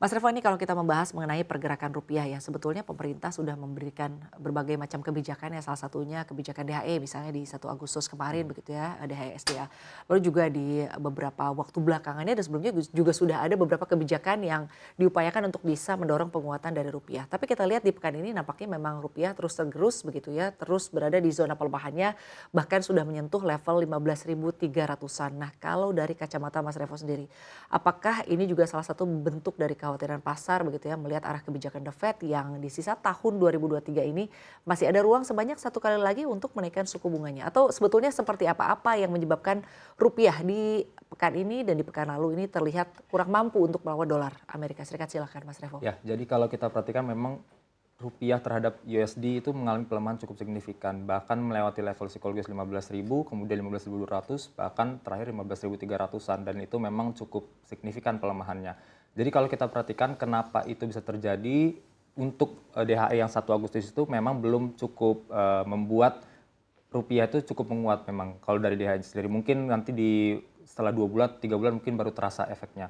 Mas Revo, ini kalau kita membahas mengenai pergerakan rupiah ya, sebetulnya pemerintah sudah memberikan berbagai macam kebijakan ya, salah satunya kebijakan DHE misalnya di 1 Agustus kemarin begitu ya, DHE SDA. Lalu juga di beberapa waktu belakangannya dan sebelumnya juga sudah ada beberapa kebijakan yang diupayakan untuk bisa mendorong penguatan dari rupiah. Tapi kita lihat di pekan ini nampaknya memang rupiah terus tergerus begitu ya, terus berada di zona pelemahannya, bahkan sudah menyentuh level 15.300-an. Nah, kalau dari kacamata Mas Revo sendiri, apakah ini juga salah satu bentuk dari kekhawatiran pasar begitu ya, melihat arah kebijakan The Fed yang di sisa tahun 2023 ini masih ada ruang sebanyak 1 kali lagi untuk menaikkan suku bunganya? Atau sebetulnya seperti apa yang menyebabkan rupiah di pekan ini dan di pekan lalu ini terlihat kurang mampu untuk melawan dolar Amerika Serikat? Silakan Mas Revo. Ya, jadi kalau kita perhatikan memang rupiah terhadap USD itu mengalami pelemahan cukup signifikan, bahkan melewati level psikologis 15.000, kemudian 15.200, bahkan terakhir 15.300-an, dan itu memang cukup signifikan pelemahannya. Jadi kalau kita perhatikan kenapa itu bisa terjadi, untuk DHE yang 1 Agustus itu memang belum cukup membuat rupiah itu cukup menguat memang. Kalau dari DHE sendiri mungkin nanti setelah 2 bulan, 3 bulan mungkin baru terasa efeknya.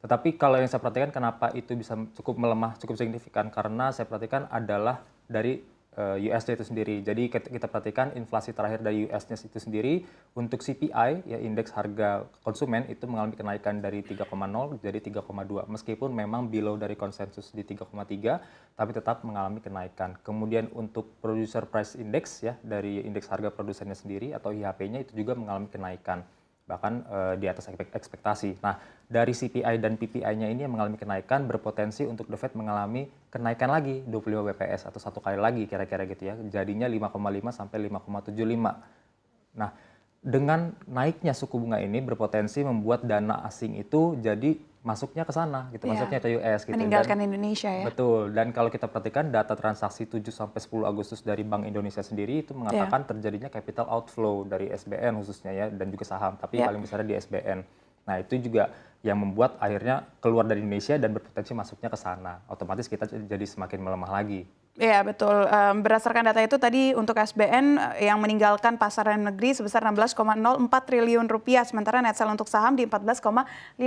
Tetapi kalau yang saya perhatikan kenapa itu bisa cukup melemah, cukup signifikan, karena saya perhatikan adalah dari USD itu sendiri. Jadi kita perhatikan inflasi terakhir dari US-nya itu sendiri untuk CPI, ya indeks harga konsumen, itu mengalami kenaikan dari 3,0 jadi 3,2. Meskipun memang below dari konsensus di 3,3, tapi tetap mengalami kenaikan. Kemudian untuk producer price index, ya dari indeks harga produsennya sendiri atau IHP-nya itu juga mengalami kenaikan, bahkan di atas ekspektasi. Nah, dari CPI dan PPI-nya ini yang mengalami kenaikan, berpotensi untuk The Fed mengalami kenaikan lagi 25 BPS atau 1 kali lagi kira-kira gitu ya. Jadinya 5,5 sampai 5,75. Nah, dengan naiknya suku bunga ini berpotensi membuat dana asing itu jadi masuknya ke sana gitu, masuknya ke US gitu. Meninggalkan Indonesia ya. Betul, dan kalau kita perhatikan data transaksi 7 sampai 10 Agustus dari Bank Indonesia sendiri itu mengatakan terjadinya capital outflow dari SBN khususnya ya, dan juga saham, tapi paling besar di SBN. Nah, itu juga yang membuat akhirnya keluar dari Indonesia dan berpotensi masuknya ke sana. Otomatis kita jadi semakin melemah lagi. Iya betul, berdasarkan data itu tadi untuk SBN yang meninggalkan pasar dalam negeri sebesar 16,04 triliun rupiah, sementara net sell untuk saham di 14,59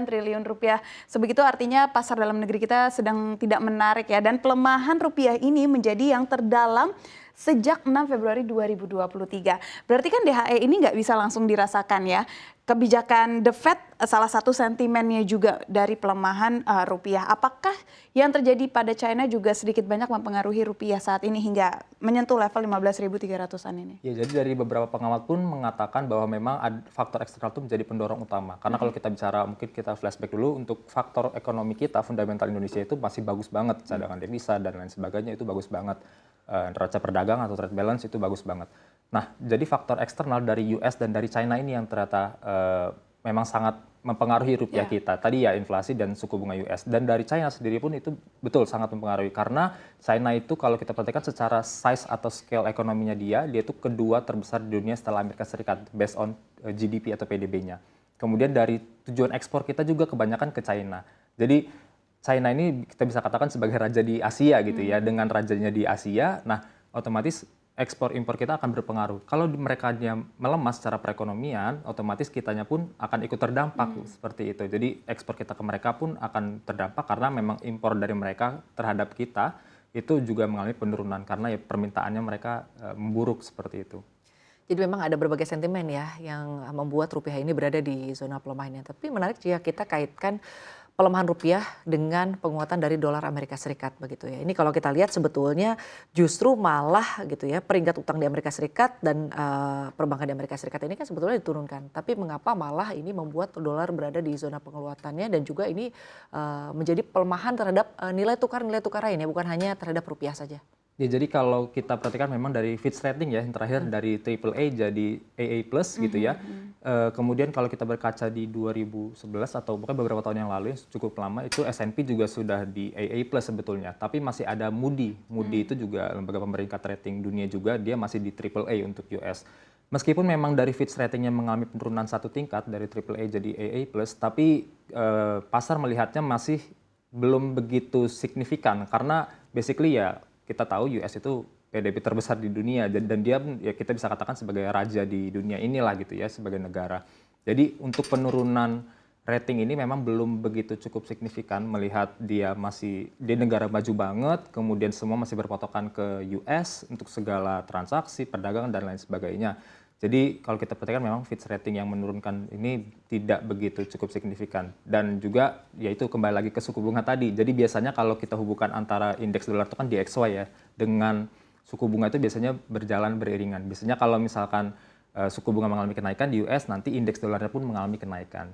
triliun rupiah. Sebegitu artinya pasar dalam negeri kita sedang tidak menarik ya, dan pelemahan rupiah ini menjadi yang terdalam sejak 6 Februari 2023. Berarti kan DHE ini nggak bisa langsung dirasakan ya. Kebijakan The Fed salah satu sentimennya juga dari pelemahan rupiah. Apakah yang terjadi pada China juga sedikit banyak mempengaruhi rupiah saat ini hingga menyentuh level 15.300-an ini? Ya, jadi dari beberapa pengamat pun mengatakan bahwa memang faktor eksternal itu menjadi pendorong utama. Karena kalau kita bicara, mungkin kita flashback dulu, untuk faktor ekonomi kita, fundamental Indonesia itu masih bagus banget. Cadangan devisa dan lain sebagainya itu bagus banget. Neraca perdagangan atau trade balance itu bagus banget. Nah, jadi faktor eksternal dari US dan dari China ini yang ternyata memang sangat mempengaruhi rupiah kita. Tadi ya inflasi dan suku bunga US. Dan dari China sendiri pun itu betul sangat mempengaruhi. Karena China itu kalau kita perhatikan secara size atau scale ekonominya dia itu kedua terbesar di dunia setelah Amerika Serikat based on GDP atau PDB-nya. Kemudian dari tujuan ekspor kita juga kebanyakan ke China. Jadi China ini kita bisa katakan sebagai raja di Asia gitu ya. Dengan rajanya di Asia, nah otomatis ekspor impor kita akan berpengaruh. Kalau mereka melemah secara perekonomian, otomatis kitanya pun akan ikut terdampak seperti itu. Jadi ekspor kita ke mereka pun akan terdampak karena memang impor dari mereka terhadap kita itu juga mengalami penurunan karena ya permintaannya mereka memburuk seperti itu. Jadi memang ada berbagai sentimen ya yang membuat rupiah ini berada di zona pelemahannya. Tapi menarik jika kita kaitkan pelemahan rupiah dengan penguatan dari dolar Amerika Serikat begitu ya. Ini kalau kita lihat sebetulnya justru malah gitu ya, peringkat utang di Amerika Serikat dan perbankan di Amerika Serikat ini kan sebetulnya diturunkan. Tapi mengapa malah ini membuat dolar berada di zona penguatannya, dan juga ini menjadi pelemahan terhadap nilai tukar lainnya, bukan hanya terhadap rupiah saja. Ya, jadi kalau kita perhatikan memang dari Fitch Rating ya, yang terakhir dari AAA jadi AA+ gitu ya. Kemudian kalau kita berkaca di 2011 atau bukan beberapa tahun yang lalu yang cukup lama, itu S&P juga sudah di AA+ sebetulnya. Tapi masih ada Moody. Moody itu juga lembaga pemeringkat rating dunia juga, dia masih di AAA untuk US. Meskipun memang dari Fitch Ratingnya mengalami penurunan 1 tingkat dari AAA jadi AA+, tapi pasar melihatnya masih belum begitu signifikan karena basically ya kita tahu US itu PDB terbesar di dunia dan dia ya kita bisa katakan sebagai raja di dunia inilah gitu ya, sebagai negara. Jadi untuk penurunan rating ini memang belum begitu cukup signifikan melihat dia masih di negara maju banget, kemudian semua masih berpatokan ke US untuk segala transaksi, perdagangan dan lain sebagainya. Jadi kalau kita perhatikan memang Fitch Rating yang menurunkan ini tidak begitu cukup signifikan. Dan juga yaitu kembali lagi ke suku bunga tadi. Jadi biasanya kalau kita hubungkan antara indeks dolar itu kan DXY ya, dengan suku bunga itu biasanya berjalan beriringan. Biasanya kalau misalkan suku bunga mengalami kenaikan di US, nanti indeks dolarnya pun mengalami kenaikan.